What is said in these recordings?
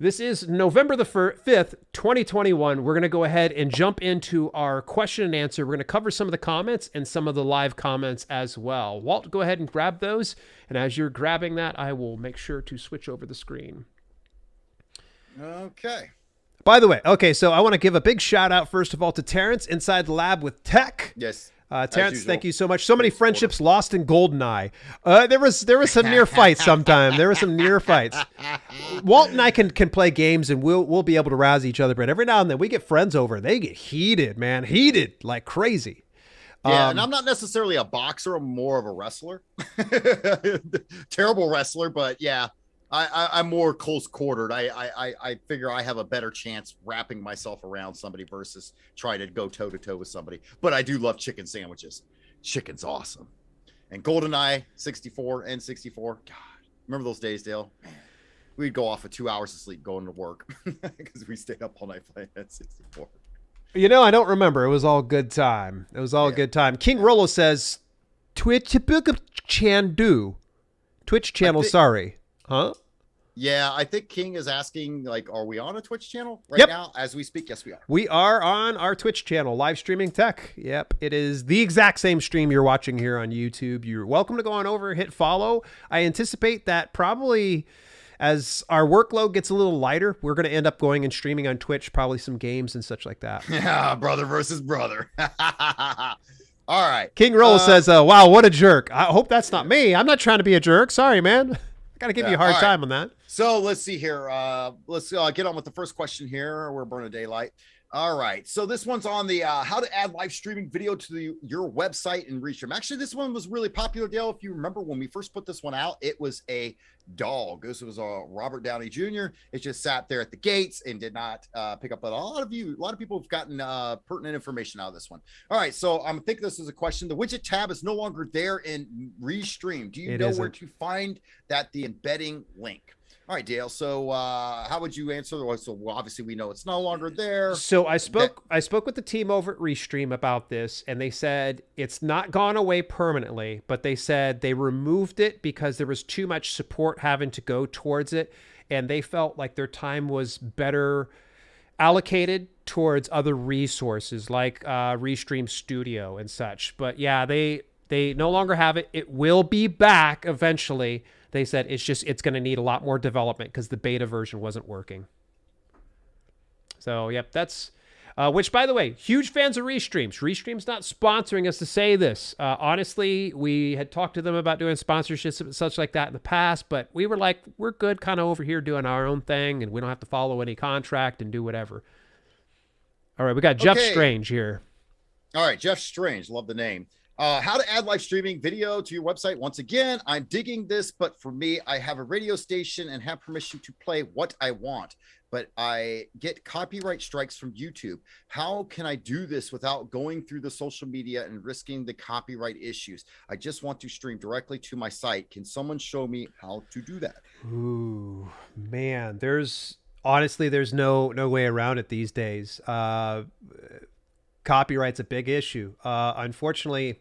This is November the 5th, 2021. We're going to go ahead and jump into our question and answer. We're going to cover some of the comments and some of the live comments as well. Walt, go ahead and grab those. And as you're grabbing that, I will make sure to switch over the screen. Okay. By the way, so I want to give a big shout out, first of all, to Terrence inside the lab with tech. Yes. Terrence, thank you so much. So many friendships lost in GoldenEye. There was some near fights sometime. There were some near fights. Walt and I can play games and we'll be able to rouse each other, but every now and then we get friends over and they get heated, man. Heated like crazy. Yeah, and I'm not necessarily a boxer. I'm more of a wrestler. Terrible wrestler, but yeah. I'm more close quartered. I figure I have a better chance wrapping myself around somebody versus trying to go toe to toe with somebody. But I do love chicken sandwiches. Chicken's awesome. And GoldenEye 64 and 64. God, remember those days, Dale? Man, we'd go off for 2 hours of sleep going to work because we stayed up all night playing that 64. You know, I don't remember. It was all good time. It was all good time. King Rollo says, Twitch channel, sorry. Huh? Yeah, I think King is asking, like, are we on a Twitch channel right now as we speak? Yes, we are. We are on our Twitch channel, live streaming tech. Yep, it is the exact same stream you're watching here on YouTube. You're welcome to go on over, hit follow. I anticipate that probably as our workload gets a little lighter, we're going to end up going and streaming on Twitch, probably some games and such like that. Yeah, brother versus brother. All right. King Roll says, wow, what a jerk. I hope that's not me. I'm not trying to be a jerk. Sorry, man. I got to give you a hard time on that. So let's see here. Let's get on with the first question here. We're burning daylight. All right. So this one's on the how to add live streaming video to your website and restream. Actually, this one was really popular, Dale. If you remember when we first put this one out, it was a dog. This was a Robert Downey Jr. It just sat there at the gates and did not pick up. But a lot of people have gotten pertinent information out of this one. All right. So I'm thinking this is a question. The widget tab is no longer there in Restream. Do you know where to find the embedding link? All right, Dale. So how would you answer? So obviously we know it's no longer there. So I spoke with the team over at Restream about this, and they said it's not gone away permanently, but they said they removed it because there was too much support having to go towards it, and they felt like their time was better allocated towards other resources like Restream Studio and such. But yeah, they no longer have it. It will be back eventually. They said it's going to need a lot more development because the beta version wasn't working. So, yep, that's... which, by the way, huge fans of Restreams. Restream's not sponsoring us to say this. Honestly, we had talked to them about doing sponsorships and such like that in the past, but we were like, we're good kind of over here doing our own thing, and we don't have to follow any contract and do whatever. All right, we got Jeff Strange here. All right, Jeff Strange. Love the name. How to add live streaming video to your website. Once again, I'm digging this, but for me, I have a radio station and have permission to play what I want, but I get copyright strikes from YouTube. How can I do this without going through the social media and risking the copyright issues? I just want to stream directly to my site. Can someone show me how to do that? Ooh, man, honestly, there's no way around it these days. Copyright's a big issue. Unfortunately,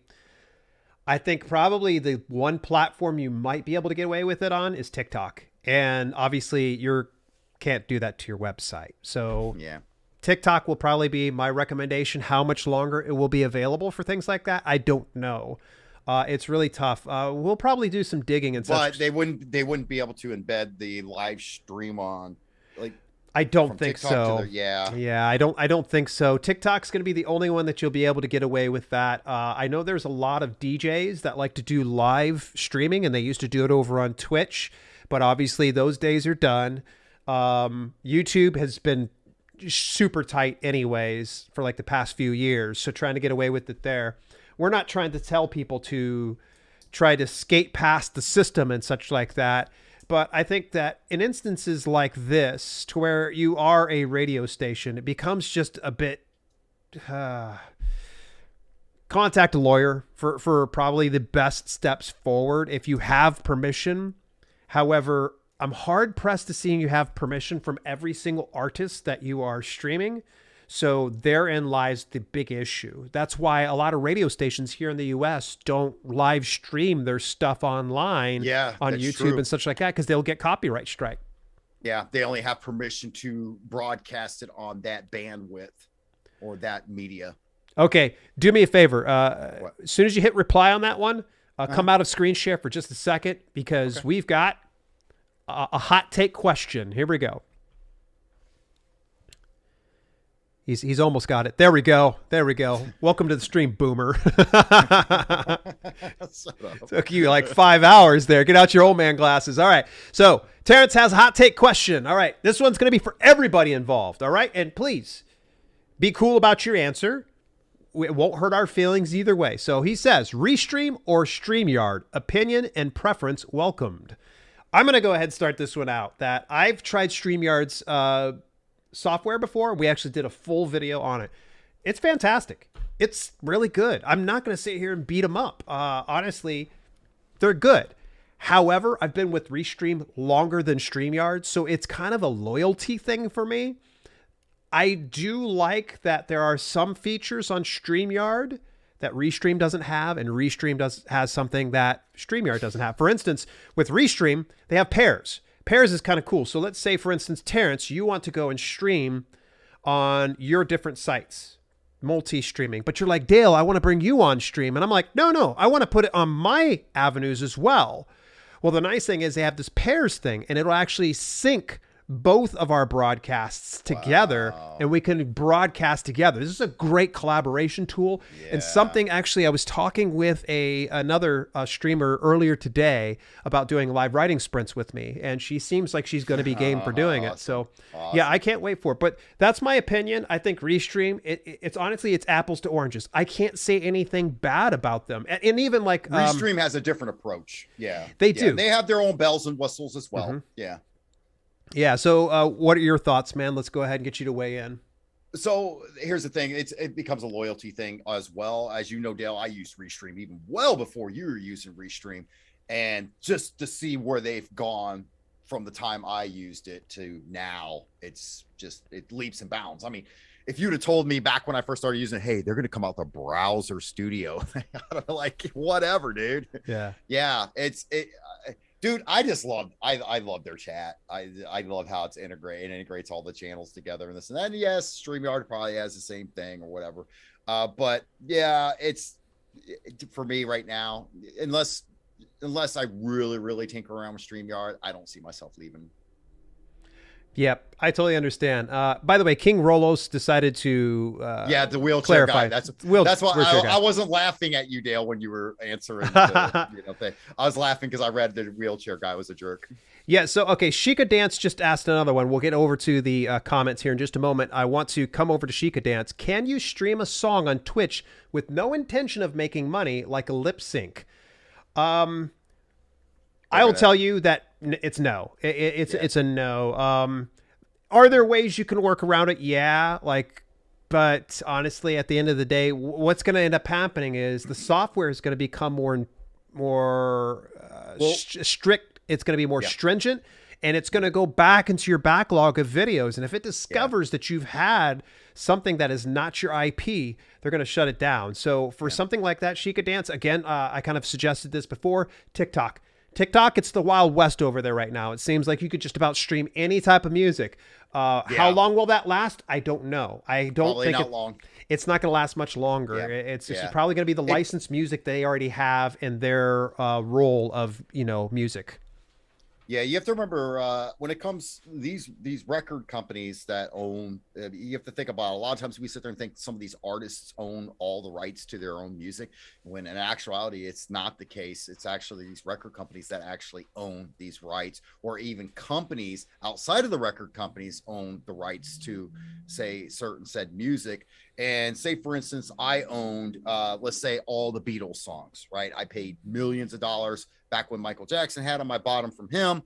I think probably the one platform you might be able to get away with it on is TikTok. And obviously you can't do that to your website. So yeah, TikTok will probably be my recommendation. How much longer it will be available for things like that, I don't know. It's really tough. We'll probably do some digging and such. But they wouldn't be able to embed the live stream on, like, I don't think TikTok so. Yeah, I don't think so. TikTok's going to be the only one that you'll be able to get away with that. I know there's a lot of DJs that like to do live streaming, and they used to do it over on Twitch, but obviously those days are done. YouTube has been super tight anyways for like the past few years, so trying to get away with it there. We're not trying to tell people to try to skate past the system and such like that. But I think that in instances like this, to where you are a radio station, it becomes just a bit... contact a lawyer for probably the best steps forward if you have permission. However, I'm hard-pressed to see you have permission from every single artist that you are streaming. So therein lies the big issue. That's why a lot of radio stations here in the U.S. don't live stream their stuff online on YouTube and such like that, because they'll get copyright strike. Yeah, they only have permission to broadcast it on that bandwidth or that media. Okay, do me a favor. What? As soon as you hit reply on that one, come out of screen share for just a second, because we've got a hot take question. Here we go. He's almost got it. There we go. There we go. Welcome to the stream, Boomer. Took you like 5 hours there. Get out your old man glasses. All right. So Terrence has a hot take question. All right. This one's going to be for everybody involved. All right. And please be cool about your answer. It won't hurt our feelings either way. So he says, Restream or StreamYard? Opinion and preference welcomed. I'm going to go ahead and start this one out. That I've tried StreamYard's software before. We actually did a full video on it. It's fantastic. It's really good. I'm not going to sit here and beat them up. Honestly, they're good. However, I've been with Restream longer than StreamYard, so it's kind of a loyalty thing for me. I do like that there are some features on StreamYard that Restream doesn't have, and Restream has something that StreamYard doesn't have. For instance, with Restream, they have pairs. Pairs is kind of cool. So let's say, for instance, Terrence, you want to go and stream on your different sites, multi-streaming, but you're like, Dale, I want to bring you on stream. And I'm like, no, I want to put it on my avenues as well. Well, the nice thing is they have this pairs thing, and it'll actually sync both of our broadcasts together, and we can broadcast together. This is a great collaboration tool, and something actually I was talking with another streamer earlier today about doing live writing sprints with me, and she seems like she's going to be game for doing it. So yeah, I can't wait for it. But that's my opinion. I think Restream, it's honestly, it's apples to oranges. I can't say anything bad about them. And even like Restream has a different approach. Yeah, they do. They have their own bells and whistles as well. Yeah. So what are your thoughts, man? Let's go ahead and get you to weigh in. So here's the thing. It becomes a loyalty thing as well. As you know, Dale, I used Restream even well before you were using Restream. And just to see where they've gone from the time I used it to now, it leaps and bounds. I mean, if you'd have told me back when I first started using it, hey, they're going to come out the browser studio, I'd be like, whatever, dude. Yeah. Dude, I love their chat. I love how it's integrated. It integrates all the channels together and this and that. And yes, StreamYard probably has the same thing or whatever. But yeah, for me right now, unless I really, really tinker around with StreamYard, I don't see myself leaving. Yep, I totally understand. By the way, King Rolos decided to the wheelchair clarify. guy. That's why I wasn't laughing at you, Dale, when you were answering the thing. I was laughing because I read the wheelchair guy was a jerk. Yeah, so okay, Sheikah Dance just asked another one. We'll get over to the comments here in just a moment. I want to come over to Sheikah Dance. Can you stream a song on Twitch with no intention of making money, like a lip sync? I will tell you that it's no. It's a no. Are there ways you can work around it? Yeah, but honestly, at the end of the day, what's going to end up happening is the software is going to become more strict. It's going to be more stringent, and it's going to go back into your backlog of videos. And if it discovers that you've had something that is not your IP, they're going to shut it down. So for something like that, Sheikah Dance, again, I kind of suggested this before, TikTok, it's the Wild West over there right now. It seems like you could just about stream any type of music. How long will that last? I don't know. I don't probably think not long. It's not going to last much longer. It's probably going to be the licensed music they already have in their role of, music. Yeah, you have to remember when it comes these record companies that own. You have to think about a lot of times we sit there and think some of these artists own all the rights to their own music, when in actuality it's not the case. It's actually these record companies that actually own these rights, or even companies outside of the record companies own the rights to, say, certain said music. And say, for instance, I owned, let's say, all the Beatles songs, right? I paid millions of dollars back when Michael Jackson had them. I bought them from him.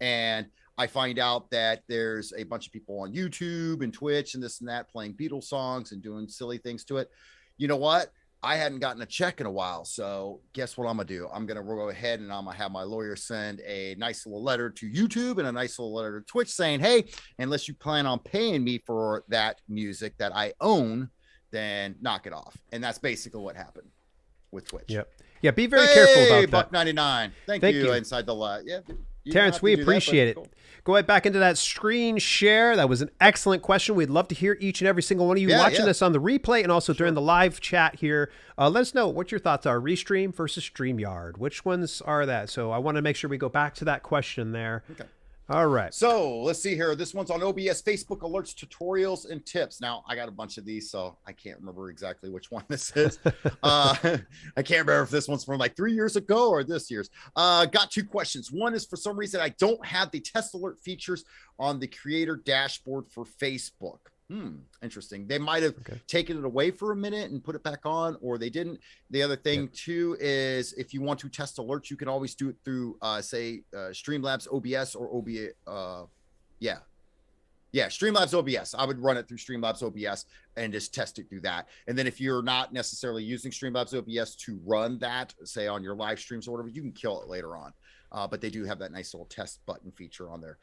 And I find out that there's a bunch of people on YouTube and Twitch and this and that playing Beatles songs and doing silly things to it. You know what? I hadn't gotten a check in a while. So guess what I'm going to do? I'm going to go ahead and I'm going to have my lawyer send a nice little letter to YouTube and a nice little letter to Twitch saying, hey, unless you plan on paying me for that music that I own, then knock it off. And that's basically what happened with Twitch. Yep. Yeah, be very careful about that. $1.99. Thank you. Inside the lot. Yeah. You don't Terrence, have to we do that, but appreciate it. cool. Go right back into that screen share. That was an excellent question. We'd love to hear each and every single one of you watching this on the replay and also during the live chat here. Let us know what your thoughts are. Restream versus StreamYard. Which ones are that? So I want to make sure we go back to that question there. Okay. All right. So let's see here. This one's on OBS, Facebook alerts, tutorials, and tips. Now, I got a bunch of these, so I can't remember exactly which one this is. I can't remember if this one's from like 3 years ago or this year's. Got 2 questions. One is, for some reason, I don't have the test alert features on the creator dashboard for Facebook. Interesting. They might have taken it away for a minute and put it back on, or they didn't. The other thing too is, if you want to test alerts, you can always do it through say Streamlabs OBS or OBS. Streamlabs OBS. I would run it through Streamlabs OBS and just test it through that. And then if you're not necessarily using Streamlabs OBS to run that, say on your live streams or whatever, you can kill it later on. But they do have that nice little test button feature on there.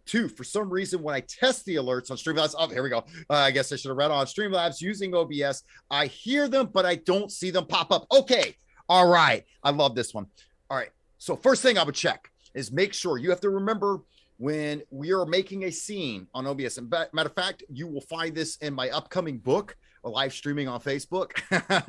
2, for some reason, when I test the alerts on Streamlabs, oh, here we go. I guess I should have read on Streamlabs using OBS. I hear them, but I don't see them pop up. Okay. All right. I love this one. All right. So first thing I would check is make sure you have to remember when we are making a scene on OBS. And matter of fact, you will find this in my upcoming book, live streaming on Facebook.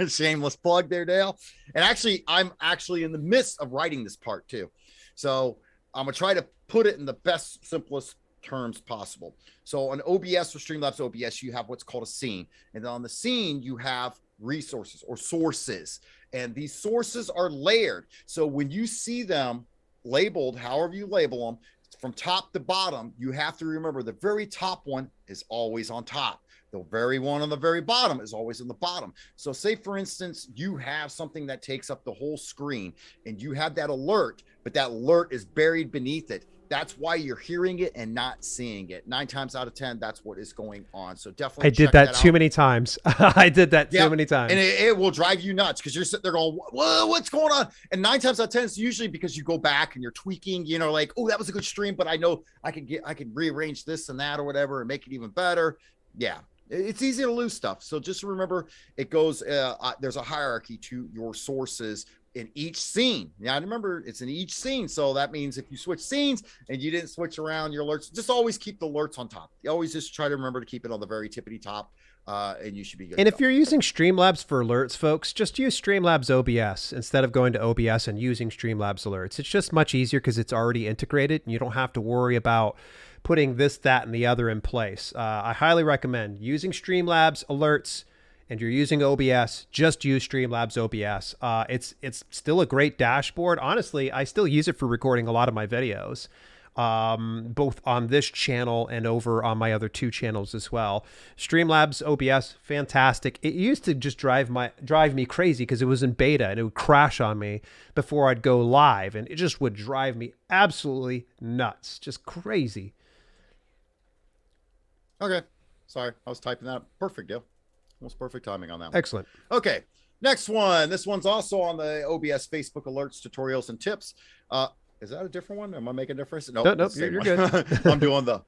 Shameless plug there, Dale. And actually, I'm actually in the midst of writing this part too. So I'm gonna try to put it in the best, simplest terms possible. So on OBS or Streamlabs OBS, you have what's called a scene. And on the scene, you have resources or sources. And these sources are layered. So when you see them labeled, however you label them, from top to bottom, you have to remember the very top one is always on top. The very one on the very bottom is always in the bottom. So say, for instance, you have something that takes up the whole screen and you have that alert, but that alert is buried beneath it. That's why you're hearing it and not seeing it. 9 times out of 10, that's what is going on. So definitely I did that too many times. I did that too many times. And it will drive you nuts because you're sitting there going, whoa, what's going on? And 9 times out of 10, it's usually because you go back and you're tweaking, you know, like, oh, that was a good stream, but I know I could rearrange this and that or whatever and make it even better. Yeah. It's easy to lose stuff. So just remember, it goes, there's a hierarchy to your sources in each scene. Now, remember, it's in each scene. So that means if you switch scenes and you didn't switch around your alerts, just always keep the alerts on top. You always just try to remember to keep it on the very tippity top, and you should be good. And if you're using Streamlabs for alerts, folks, just use Streamlabs OBS instead of going to OBS and using Streamlabs alerts. It's just much easier because it's already integrated and you don't have to worry about putting this, that, and the other in place. I highly recommend using Streamlabs alerts, and you're using OBS, just use Streamlabs OBS. It's still a great dashboard. Honestly, I still use it for recording a lot of my videos, both on this channel and over on my other 2 channels as well. Streamlabs OBS, fantastic. It used to just drive me crazy because it was in beta and it would crash on me before I'd go live, and it just would drive me absolutely nuts, just crazy. Okay. Sorry. I was typing that up. Perfect, Dale. Almost perfect timing on that one. Excellent. Okay. Next one. This one's also on the OBS Facebook alerts, tutorials, and tips. Is that a different one? Am I making a difference? Nope, you're good. I'm doing the.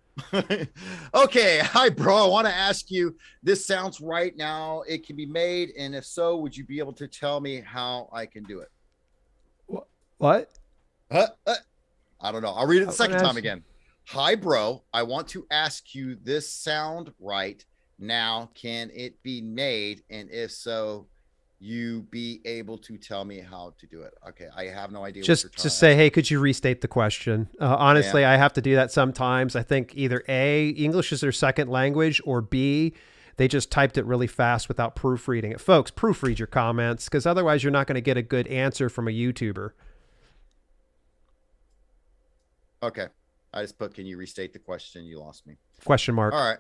Okay. Hi, bro. I want to ask you, this sounds right now. It can be made. And if so, would you be able to tell me how I can do it? What? I don't know. I'll read it the second time again. Hi, bro. I want to ask you, this sound right now. Can it be made? And if so, you be able to tell me how to do it? Okay. I have no idea. Just to say, hey, could you restate the question? Honestly, I have to do that sometimes. I think either A, English is their second language, or B, they just typed it really fast without proofreading it. Folks, proofread your comments, because otherwise you're not going to get a good answer from a YouTuber. Okay. I just put, can you restate the question? You lost me. Question mark. All right.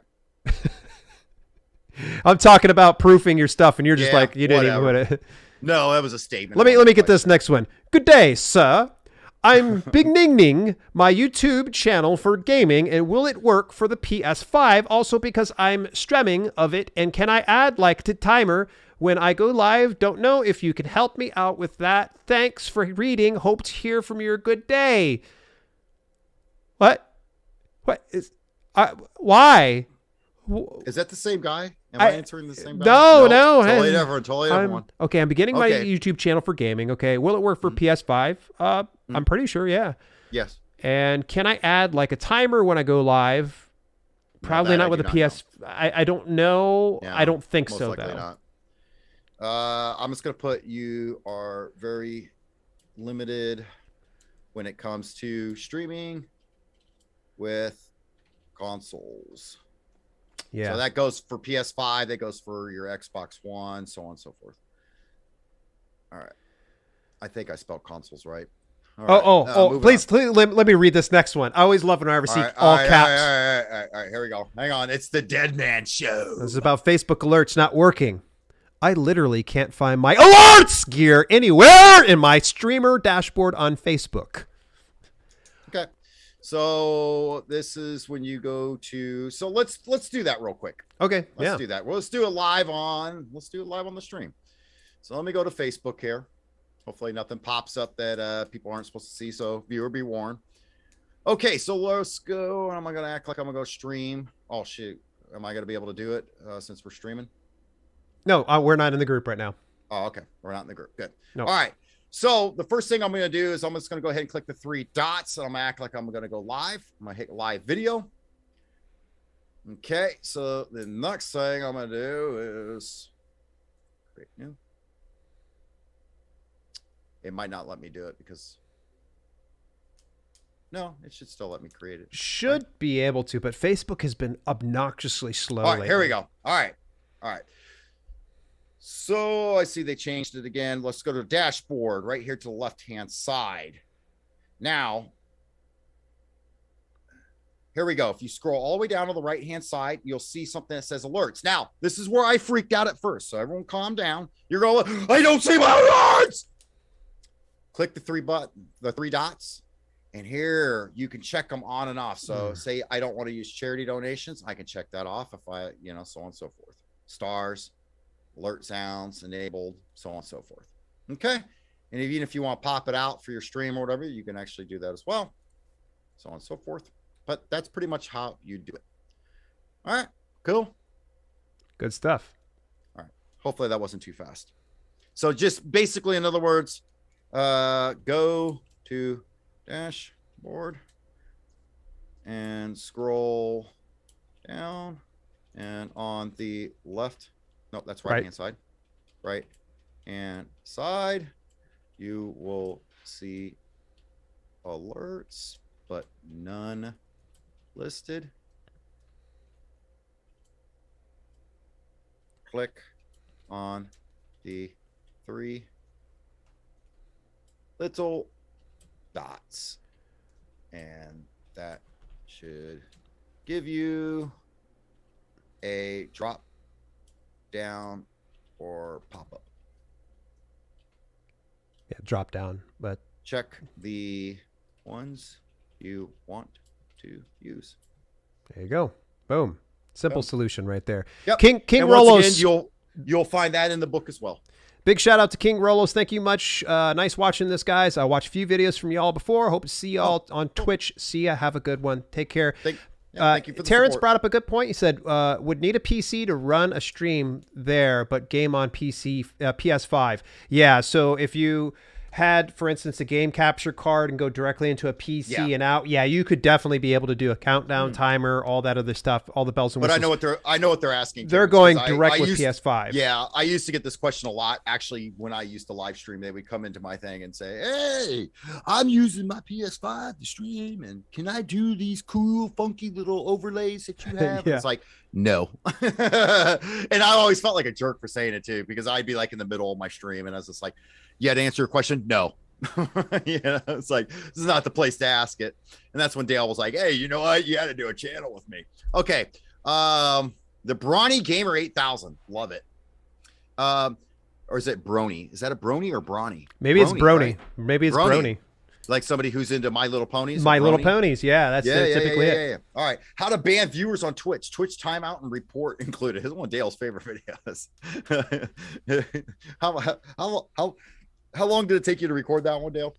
I'm talking about proofing your stuff, and you're just like, you didn't even put it. No, that was a statement. Let me get this next one. Good day, sir. I'm beginning my YouTube channel for gaming, and will it work for the PS5? Also because I'm streaming of it, and can I add like the timer when I go live? Don't know if you can help me out with that. Thanks for reading. Hope to hear from you. Good day. What is, why? Is that the same guy? Am I answering the same guy? No. Totally different. one. Okay, I'm beginning my YouTube channel for gaming. Okay, will it work for PS5? I'm pretty sure, yeah. Yes. And can I add like a timer when I go live? Probably not with a PS. I don't know. Yeah, I don't think so, though. Not. I'm just going to put you are very limited when it comes to streaming with consoles. Yeah. So that goes for PS5. That goes for your Xbox One, so on and so forth. All right. I think I spelled consoles right. Right. Please let me read this next one. I always love when I ever see all caps. All right, here we go. Hang on. It's the Dead Man Show. This is about Facebook alerts not working. I literally can't find my alerts gear anywhere in my streamer dashboard on Facebook. Okay. So this is when you go to, so let's do that real quick. Okay. Let's do that. Well, let's do it live on the stream. So let me go to Facebook here. Hopefully nothing pops up that people aren't supposed to see. So viewer be warned. Okay, so let's go. I'm going to act like I'm going to go stream. Oh, shoot. Am I going to be able to do it since we're streaming? No, we're not in the group right now. Oh, okay. We're not in the group. Good. No. All right. So the first thing I'm going to do is I'm just going to go ahead and click the 3 dots. And I'm going to act like I'm going to go live. I'm going to hit live video. Okay. So the next thing I'm going to do is create new. It might not let me do it because no, it should still let me create it. Should be able to, but Facebook has been obnoxiously slow. All right, here we go. All right. So I see they changed it again. Let's go to the dashboard right here to the left-hand side. Now, here we go. If you scroll all the way down to the right-hand side, you'll see something that says alerts. Now, this is where I freaked out at first. So everyone calm down. You're going, I don't see my alerts. Click the 3 dots, and here you can check them on and off. So say I don't want to use charity donations, I can check that off if I, so on and so forth. Stars, alert sounds enabled, so on and so forth. Okay. And even if you want to pop it out for your stream or whatever, you can actually do that as well. So on and so forth. But that's pretty much how you do it. All right. Cool. Good stuff. All right. Hopefully that wasn't too fast. So just basically, in other words, go to dashboard and scroll down, and on the left, no, that's right hand side, right hand side, you will see alerts, but none listed. Click on the 3 little dots, and that should give you a drop down or pop up. Yeah, drop down, but check the ones you want to use. There you go. Boom. Simple solution right there. Yep. King and Rolos. Again, you'll find that in the book as well. Big shout out to King Rolos. Thank you much. Nice watching this, guys. I watched a few videos from y'all before. Hope to see y'all on Twitch. See ya. Have a good one. Take care. Thank you for the Terrence support. brought up a good point. He said, would need a PC to run a stream there, but game on PS5. Yeah, so if you had, for instance, a game capture card and go directly into a PC and out, you could definitely be able to do a countdown timer, all that other stuff, all the bells and whistles. But I know what they're asking. They're going direct with PS5. Yeah, I used to get this question a lot. Actually, when I used to live stream, they would come into my thing and say, "Hey, I'm using my PS5 to stream, and can I do these cool, funky little overlays that you have?" It's like, no. And I always felt like a jerk for saying it too, because I'd be like in the middle of my stream, and I was just like, to answer your question, no. It's like, this is not the place to ask it. And that's when Dale was like, hey, you know what? You had to do a channel with me. Okay. The Brawny Gamer 8000. Love it. Or is it Brony? Is that a Brony or Brawny? Maybe it's Brony. Right? Maybe it's Brony. Like somebody who's into My Little Ponies? My Little Ponies. Yeah, that's typically it. All right. How to ban viewers on Twitch. Twitch timeout and report included. This is one of Dale's favorite videos. How long did it take you to record that one, Dale?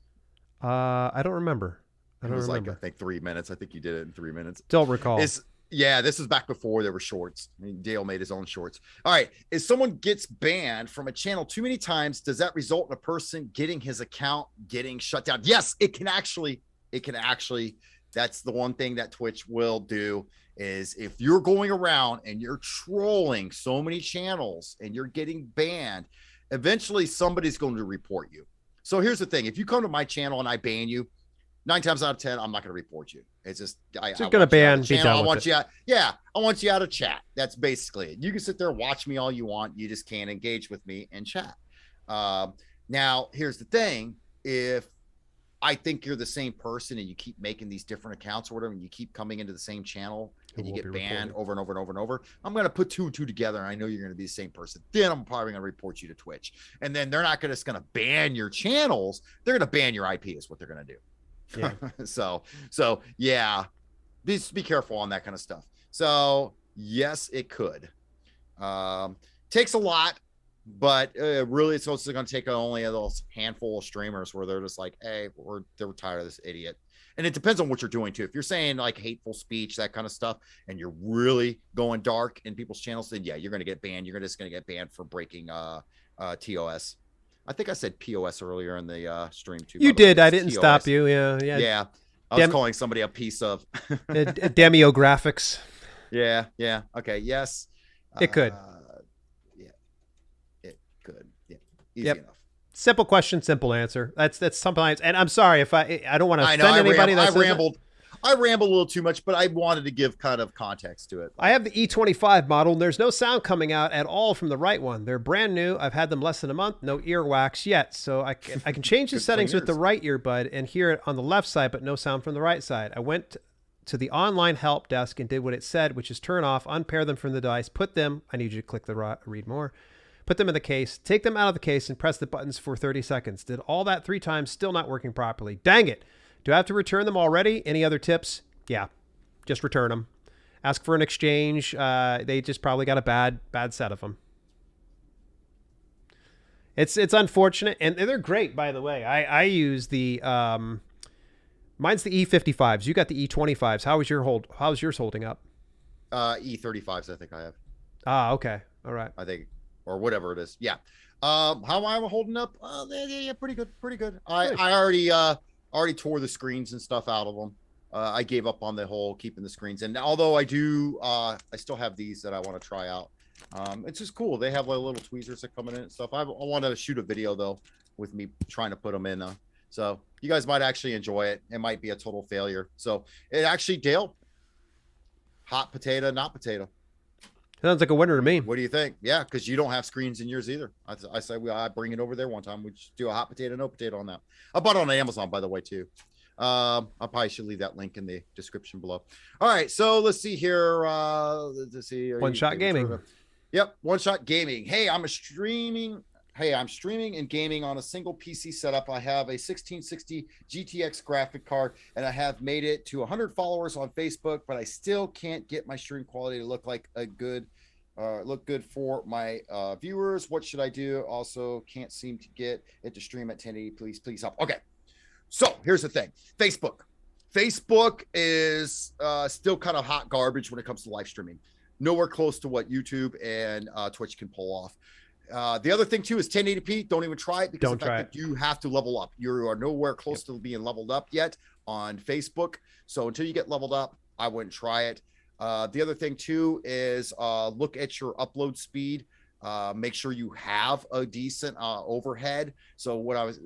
I don't remember. It was like, I think 3 minutes. I think you did it in 3 minutes. Don't recall. This is back before there were shorts. I mean, Dale made his own shorts. All right. If someone gets banned from a channel too many times, does that result in a person getting his account getting shut down? Yes, it can actually It can actually, that's the one thing that Twitch will do, is if you're going around and you're trolling so many channels and you're getting banned, eventually somebody's going to report you. So here's the thing. If you come to my channel and I ban you, 9 times out of 10, I'm not going to report you. It's just, I going to ban, be done I with want it. you out. Yeah. I want you out of chat. That's basically it. You can sit there, watch me all you want. You just can't engage with me in chat. Now here's the thing. If I think you're the same person and you keep making these different accounts or whatever, and you keep coming into the same channel and you get banned over and over and over and over, I'm going to put two and two together. And I know you're going to be the same person. Then I'm probably going to report you to Twitch. And then they're not just going to ban your channels. They're going to ban your IP is what they're going to do. Yeah. so yeah, be careful on that kind of stuff. So yes, it could. Takes a lot. But really, it's also going to take only a little handful of streamers where they're just like, hey, they're tired of this idiot. And it depends on what you're doing, too. If you're saying like hateful speech, that kind of stuff, and you're really going dark in people's channels, then yeah, you're going to get banned. You're just going to get banned for breaking TOS. I think I said POS earlier in the stream, too. You did. I didn't stop you. Yeah. Yeah. I was calling somebody a piece of demographics. Yeah. Okay. Yes. It could. Good. Yeah. Easy enough. Simple question, simple answer. That's sometimes, and I'm sorry if I don't want to offend anybody. I rambled a little too much, but I wanted to give kind of context to it. I have the E25 model, and there's no sound coming out at all from the right one. They're brand new. I've had them less than a month. No earwax yet, so I can change the settings with the right earbud and hear it on the left side, but no sound from the right side. I went to the online help desk and did what it said, which is turn off, unpair them from the device, put them. I need you to click the read more. Put them in the case, take them out of the case, and press the buttons for 30 seconds. Did all that 3 times, still not working properly. Dang it. Do I have to return them already? Any other tips? Yeah, just return them. Ask for an exchange. They just probably got a bad set of them. It's unfortunate, and they're great, by the way. I use the mine's the E55s. You got the E25s. How's yours holding up? E35s, I think I have. Ah, okay. All right. I think, or whatever it is. Yeah. How am I holding up? Yeah, pretty good. I already tore the screens and stuff out of them. I gave up on the whole keeping the screens. And although I still have these that I want to try out. It's just cool. They have like little tweezers that come in and stuff. I want to shoot a video though with me trying to put them in. So you guys might actually enjoy it. It might be a total failure. So it actually, Dale, hot potato, not potato. Sounds like a winner to me. What do you think? Yeah, because you don't have screens in yours either. I said I bring it over there one time. We just do a hot potato, no potato on that. I bought it on Amazon, by the way, too. I probably should leave that link in the description below. All right, so let's see here. Let's see. One Shot Gaming. Yep, One Shot Gaming. Hey, I'm streaming and gaming on a single PC setup. I have a 1660 GTX graphic card, and I have made it to 100 followers on Facebook, but I still can't get my stream quality to look like look good for my viewers. What should I do? Also, can't seem to get it to stream at 1080. Please help. Okay, so here's the thing. Facebook is still kind of hot garbage when it comes to live streaming. Nowhere close to what YouTube and Twitch can pull off. The other thing too is 1080p. Don't even try it because you have to level up. You are nowhere close to being leveled up yet on Facebook. So until you get leveled up, I wouldn't try it. The other thing too is look at your upload speed. Make sure you have a decent overhead. So what I was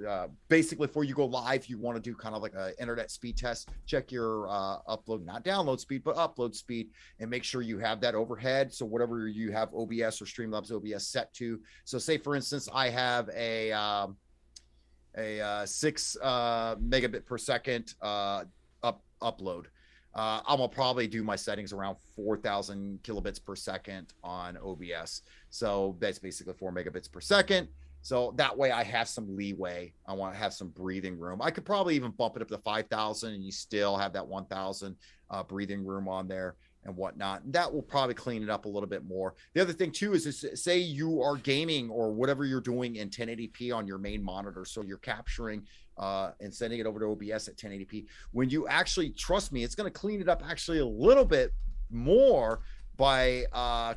basically before you go live, you want to do kind of like an internet speed test. Check your upload, not download speed, but upload speed, and make sure you have that overhead. So whatever you have OBS or Streamlabs OBS set to. So say for instance, I have a 6 megabit per second upload. I'm gonna probably do my settings around 4,000 kilobits per second on OBS. So that's basically 4 megabits per second. So that way I have some leeway. I want to have some breathing room. I could probably even bump it up to 5,000 and you still have that 1,000 breathing room on there and whatnot. That will probably clean it up a little bit more. The other thing too is say you are gaming or whatever you're doing in 1080p on your main monitor. So you're capturing and sending it over to OBS at 1080p. When you actually, trust me, it's going to clean it up actually a little bit more by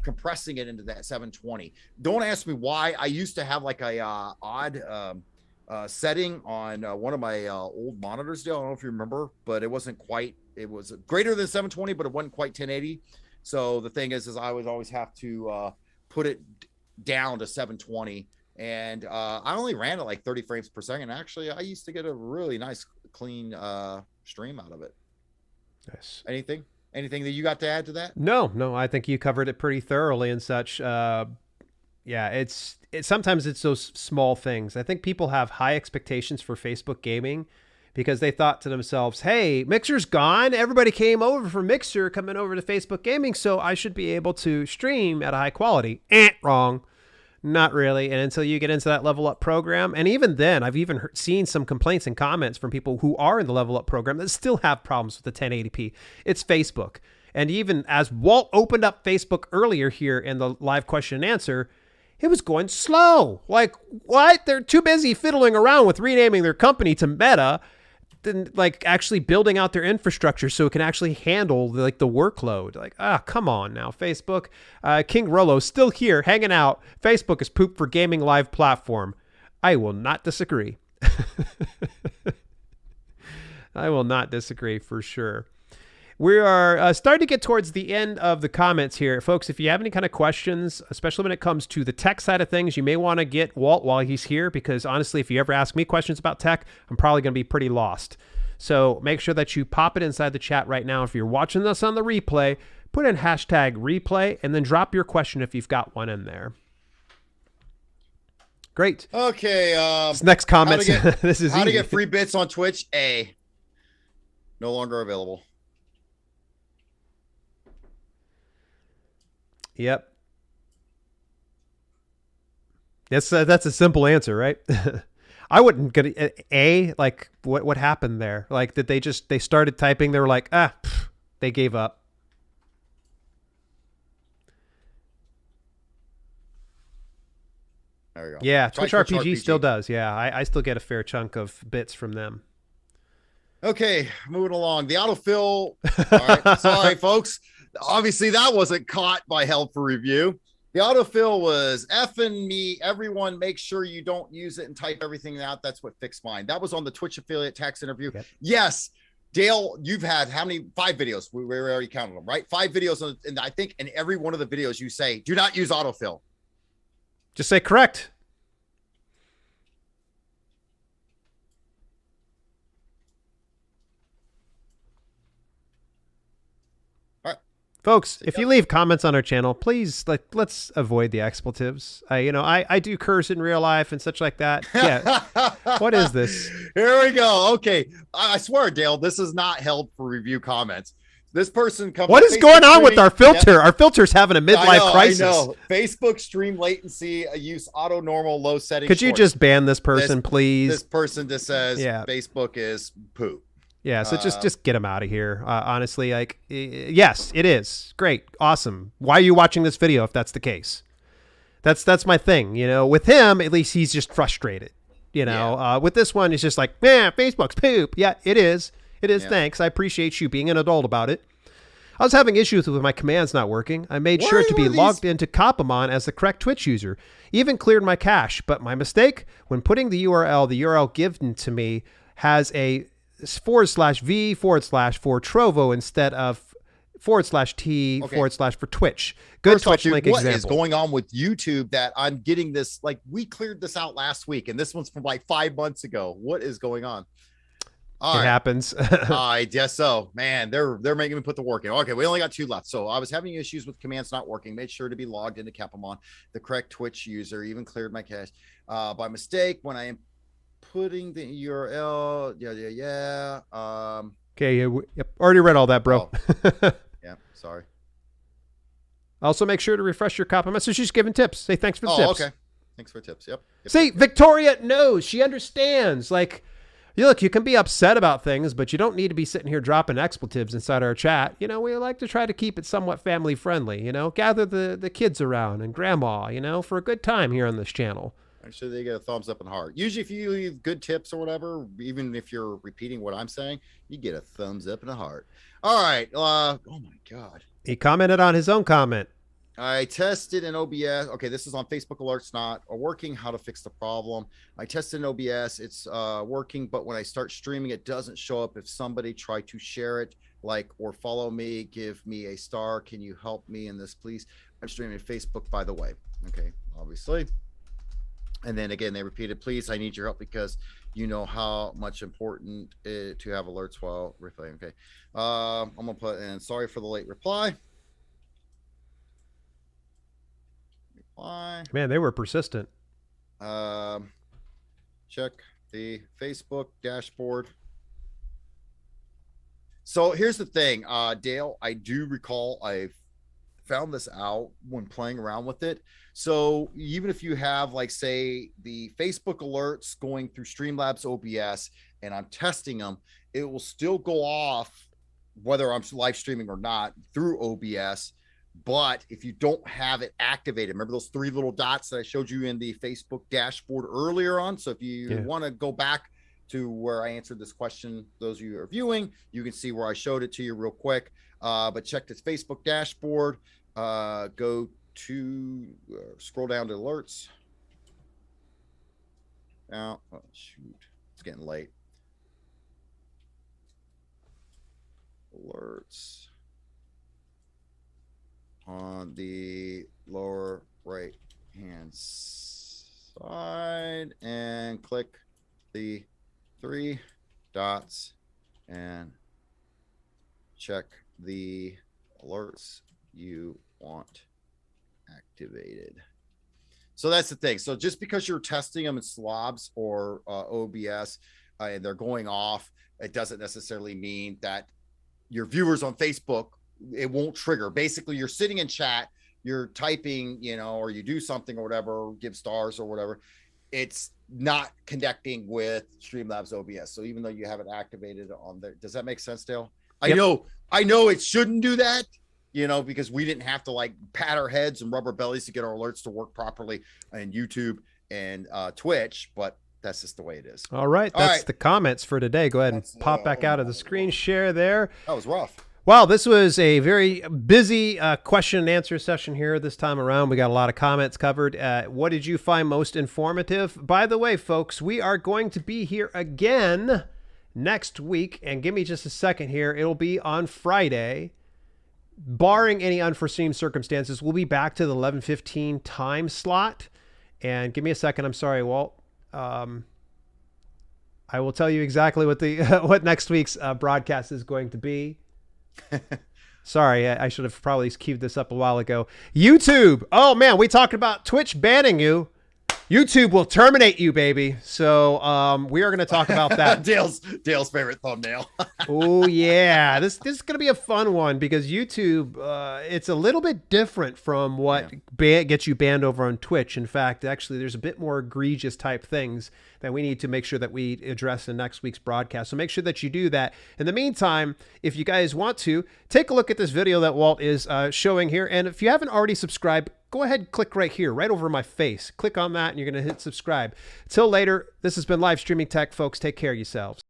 compressing it into that 720. Don't ask me why. I used to have like a odd setting on one of my old monitors. I don't know if you remember, but it wasn't quite. It was greater than 720, but it wasn't quite 1080. So the thing is I would always have to put it down to 720, and I only ran it like 30 frames per second. Actually, I used to get a really nice, clean stream out of it. Nice. Anything that you got to add to that? No, I think you covered it pretty thoroughly and such. Yeah, it's sometimes it's those small things. I think people have high expectations for Facebook gaming because they thought to themselves, hey, Mixer's gone. Everybody came over for Mixer coming over to Facebook gaming, so I should be able to stream at a high quality. Wrong. Not really. And until you get into that level up program, and even then, I've even seen some complaints and comments from people who are in the level up program that still have problems with the 1080p. It's Facebook. And even as Walt opened up Facebook earlier here in the live question and answer, it was going slow. Like, what? They're too busy fiddling around with renaming their company to Meta than like actually building out their infrastructure so it can actually handle the workload. Like, come on now, Facebook. King Rolo still here hanging out. Facebook is poop for gaming live platform. I will not disagree. I will not disagree for sure. We are starting to get towards the end of the comments here. Folks, if you have any kind of questions, especially when it comes to the tech side of things, you may want to get Walt while he's here, because honestly, if you ever ask me questions about tech, I'm probably going to be pretty lost. So make sure that you pop it inside the chat right now. If you're watching this on the replay, put in hashtag replay and then drop your question if you've got one in there. Great. Okay. This next comment. This is how to get free bits on Twitch. No longer available. Yep. That's a simple answer, right? I wouldn't get like what happened there? Like, did they started typing? They were like, they gave up. There you go. Yeah, Twitch RPG still does. Yeah, I still get a fair chunk of bits from them. Okay, moving along. The autofill. All right, sorry, folks. Obviously, that wasn't caught by Held for Review. The autofill was effing me. Everyone, make sure you don't use it and type everything out. That's what fixed mine. That was on the Twitch affiliate tax interview. Yep. Yes, Dale, you've had how many? 5 videos. We already counted them, right? 5 videos. And I think in every one of the videos you say, do not use autofill. Just say correct. Folks, if you leave comments on our channel, please let's avoid the expletives. I do curse in real life and such like that. Yeah. What is this? Here we go. Okay. I swear, Dale, this is not Held for Review comments. This person comes. What is going on with our filter? Yep. Our filter's having a midlife crisis. I know. Facebook stream latency, use auto normal low settings. Could you just ban this person, please? This person just says Facebook is poop. Yeah, so just get him out of here. Honestly, like, yes, it is great, awesome. Why are you watching this video if that's the case? That's my thing. With him, at least he's just frustrated. With this one, it's just like, Facebook's poop. Yeah, it is. It is. Yeah. Thanks. I appreciate you being an adult about it. I was having issues with my commands not working. I made sure to be logged into Capamon as the correct Twitch user. Even cleared my cache, but my mistake when putting the URL given to me has a /v/ for Trovo instead of /t/ for Twitch. Good First Twitch off, link what example. What is going on with YouTube that I'm getting this? Like, we cleared this out last week, and this one's from like 5 months ago. What is going on? Happens. I guess so. Man, they're making me put the work in. Okay, we only got 2 left. So I was having issues with commands not working. Made sure to be logged into Capamon, the correct Twitch user. Even cleared my cache by mistake when I am putting the URL. Okay, yep, already read all that, bro. Yeah, sorry. Also, make sure to refresh your copy message. She's giving tips. Say thanks for the tips. Okay. Thanks for tips. Yep. See, Victoria knows. She understands. Like, look, you can be upset about things, but you don't need to be sitting here dropping expletives inside our chat. We like to try to keep it somewhat family friendly. Gather the kids around and grandma. For a good time here on this channel. Actually, they get a thumbs up and heart. Usually, if you leave good tips or whatever, even if you're repeating what I'm saying, you get a thumbs up and a heart. All right. Oh, my God. He commented on his own comment. I tested in OBS. Okay, this is on Facebook alerts, not working. How to fix the problem. I tested in OBS. It's working, but when I start streaming, it doesn't show up. If somebody tried to share it, like, or follow me, give me a star. Can you help me in this, please? I'm streaming Facebook, by the way. Okay, obviously. And then again, they repeated, please, I need your help because you know how much important it to have alerts while replaying. Okay. I'm gonna put in sorry for the late reply. Man, they were persistent. Check the Facebook dashboard. So here's the thing, Dale, I do recall I found this out when playing around with it. So even if you have, like, say, the Facebook alerts going through Streamlabs OBS and I'm testing them, it will still go off whether I'm live streaming or not through OBS. But if you don't have it activated, remember those three little dots that I showed you in the Facebook dashboard earlier on? So if you want to go back to where I answered this question, those of you who are viewing, you can see where I showed it to you real quick. But check this Facebook dashboard, go to scroll down to alerts. Now, oh, shoot, it's getting late. Alerts on the lower right hand side and click the three dots and check the alerts you want activated. So that's the thing. So just because you're testing them in slobs or OBS and they're going off, it doesn't necessarily mean that your viewers on Facebook, it won't trigger. Basically, you're sitting in chat, you're typing, you know, or you do something or whatever, give stars or whatever. It's not connecting with Streamlabs OBS. So even though you have it activated on there, does that make sense, Dale? Yep. I know it shouldn't do that, you know, because we didn't have to like pat our heads and rub our bellies to get our alerts to work properly in YouTube and Twitch, but that's just the way it is. All right. That's the comments for today. Go ahead and pop back out of the screen share there. That was rough. Wow, this was a very busy question and answer session here this time around. We got a lot of comments covered. What did you find most informative? By the way, folks, we are going to be here again next week. And give me just a second here. It'll be on Friday. Barring any unforeseen circumstances, we'll be back to the 11:15 time slot. And give me a second. I'm sorry, Walt. I will tell you exactly what the what next week's broadcast is going to be. Sorry, I should have probably queued this up a while ago. YouTube. Oh man, we talked about Twitch banning you. YouTube will terminate you, baby. So we are going to talk about that. Dale's favorite thumbnail. Oh yeah, this is going to be a fun one because YouTube, it's a little bit different from what gets you banned over on Twitch. In fact, actually, there's a bit more egregious type things that we need to make sure that we address in next week's broadcast. So make sure that you do that. In the meantime, if you guys want to, take a look at this video that Walt is showing here. And if you haven't already subscribed, go ahead and click right here, right over my face. Click on that and you're going to hit subscribe. Till later, this has been Live Streaming Tech, folks. Take care of yourselves.